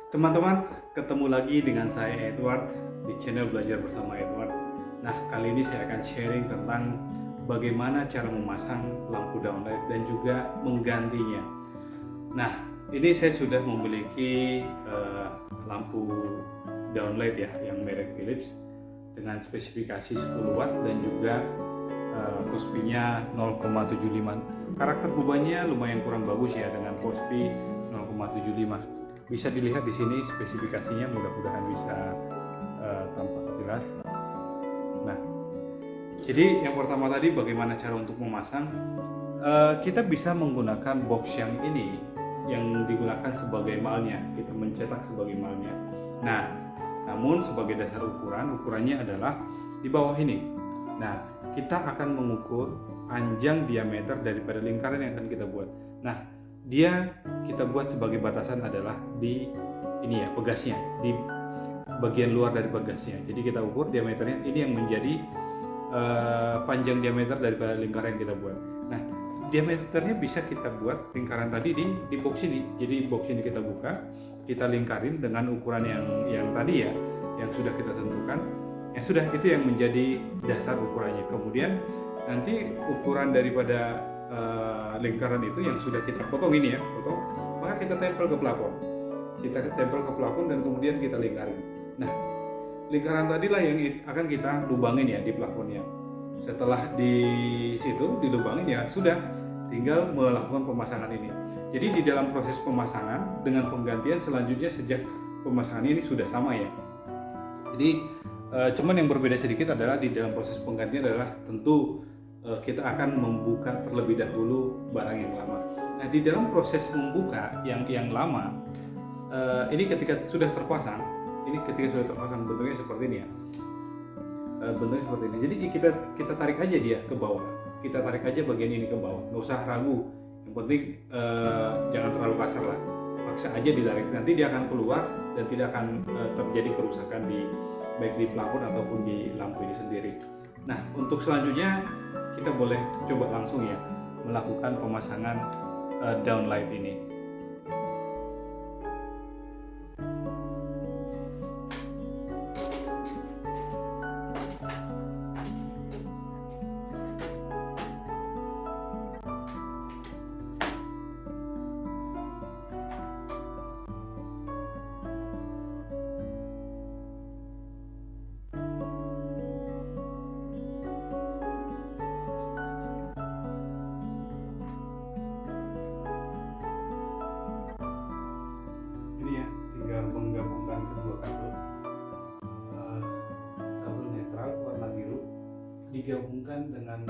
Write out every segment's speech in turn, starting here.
Teman-teman, ketemu lagi dengan saya Edward di channel Belajar Bersama Edward. Nah, kali ini saya akan sharing tentang bagaimana cara memasang lampu downlight dan juga menggantinya. Nah, ini saya sudah memiliki lampu downlight ya, yang merek Philips dengan spesifikasi 10 watt dan juga Kospi-nya 0,75. Karakter bebannya lumayan kurang bagus ya dengan Kospi 0,75. Bisa dilihat di sini spesifikasinya, mudah-mudahan bisa tampak jelas. Nah, jadi yang pertama tadi bagaimana cara untuk memasang? Kita bisa menggunakan box yang ini yang digunakan sebagai malnya, kita mencetak sebagai malnya. Nah, namun sebagai dasar ukurannya adalah di bawah ini. Nah, kita akan mengukur panjang diameter daripada lingkaran yang akan kita buat. Nah, kita buat sebagai batasan adalah di ini ya, pegasnya, di bagian luar dari pegasnya. Jadi kita ukur diameternya, ini yang menjadi panjang diameter daripada lingkaran yang kita buat. Nah, diameternya bisa kita buat lingkaran tadi di box ini. Jadi box ini kita buka, kita lingkarin dengan ukuran yang tadi ya, yang sudah kita tentukan. Yang sudah itu yang menjadi dasar ukurannya. Kemudian nanti ukuran daripada lingkaran itu yang sudah kita potong ini ya, maka kita tempel ke plafon. Kita tempel ke plafon dan kemudian kita lingkarin. Nah, lingkaran tadilah yang akan kita lubangin ya di plafonnya. Setelah di situ dilubangin ya sudah, tinggal melakukan pemasangan ini. Jadi di dalam proses pemasangan dengan penggantian selanjutnya sejak pemasangan ini sudah sama ya. Jadi cuman yang berbeda sedikit adalah di dalam proses penggantian adalah tentu kita akan membuka terlebih dahulu barang yang lama. Nah, di dalam proses membuka yang lama, ini ketika sudah terpasang, bentuknya seperti ini ya. Bentuknya seperti ini. Jadi kita tarik aja dia ke bawah. Kita tarik aja bagian ini ke bawah. Nggak usah ragu. Yang penting jangan terlalu kasar lah. Paksa aja ditarik. Nanti dia akan keluar dan tidak akan terjadi kerusakan baik di plafon ataupun di lampu ini sendiri. Nah, untuk selanjutnya kita boleh coba langsung ya melakukan pemasangan downlight ini. Ini ya, tinggal menggabungkan kedua kabel. Kabel netral warna biru digabungkan dengan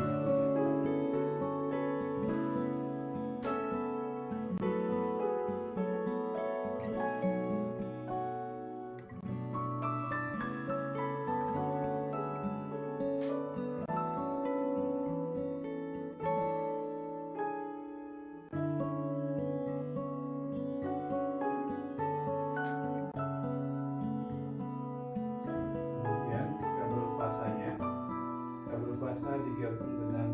digabung dengan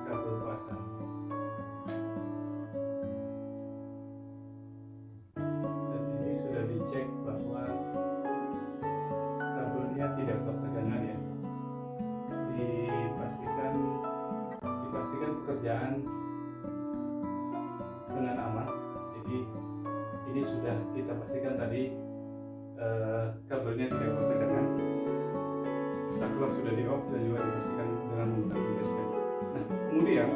kabel pasang. Dan ini sudah dicek bahwa kabelnya tidak bertegangan ya. Dipastikan pekerjaan dengan aman. Jadi ini sudah kita pastikan tadi kabelnya tidak bertegangan. Saklar sudah di off dan juga dipastikan dengan menggunakan gasket. Nah, kemudian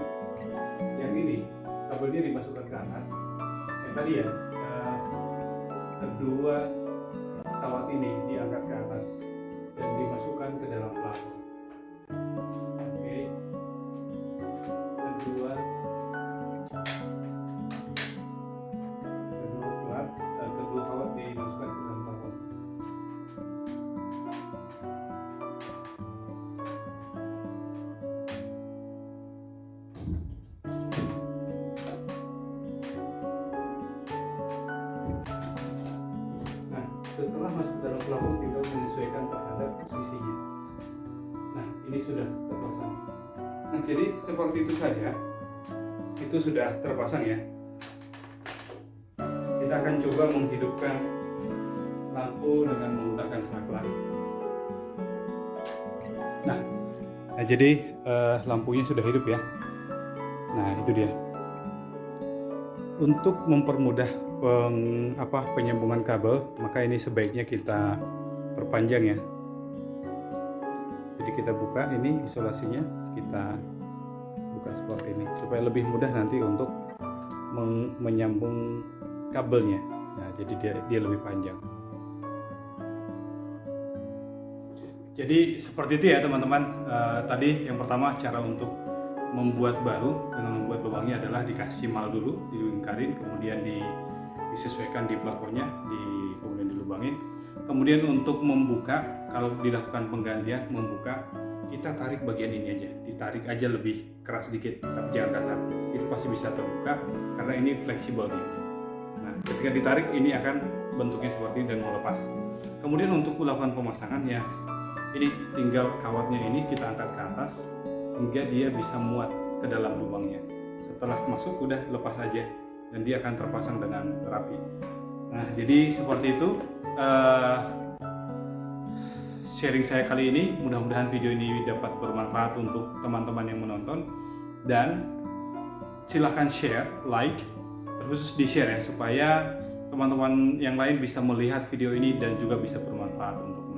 yang ini kabelnya dimasukkan ke atas. Yang tadi ya, kedua kawat ini diangkat ke atas dan dimasukkan ke dalam plafon. Oke, kedua kawat dimasukkan ke dalam plafon. Setelah masuk ke dalam plafon tinggal menyesuaikan terhadap posisinya. Nah, ini sudah terpasang. Nah, jadi seperti itu saja. Itu sudah terpasang ya. Kita kita akan coba menghidupkan lampu dengan menggunakan saklar. Nah jadi lampunya sudah hidup ya. Nah itu dia. Untuk mempermudah penyambungan kabel, maka ini sebaiknya kita perpanjang ya. Jadi kita buka ini isolasinya, kita buka seperti ini supaya lebih mudah nanti untuk menyambung kabelnya. Nah jadi dia lebih panjang. Jadi seperti itu ya teman-teman. Tadi yang pertama cara untuk membuat baru dengan membuat lubangnya adalah dikasih mal dulu, dilingkarin, kemudian disesuaikan di plafonnya, kemudian dilubangin. Kemudian untuk membuka, kalau dilakukan penggantian membuka, kita tarik bagian ini aja, ditarik aja lebih keras sedikit, tapi jangan kasar. Itu pasti bisa terbuka karena ini fleksibel nih. Nah, ketika ditarik ini akan bentuknya seperti ini dan mau lepas. Kemudian untuk melakukan pemasangan ya, ini tinggal kawatnya ini kita angkat ke atas hingga dia bisa muat ke dalam lubangnya. Setelah masuk udah lepas aja dan dia akan terpasang dengan rapi. Nah jadi seperti itu sharing saya kali ini. Mudah-mudahan video ini dapat bermanfaat untuk teman-teman yang menonton, dan silahkan share, like, terus di-share ya supaya teman-teman yang lain bisa melihat video ini dan juga bisa bermanfaat untuk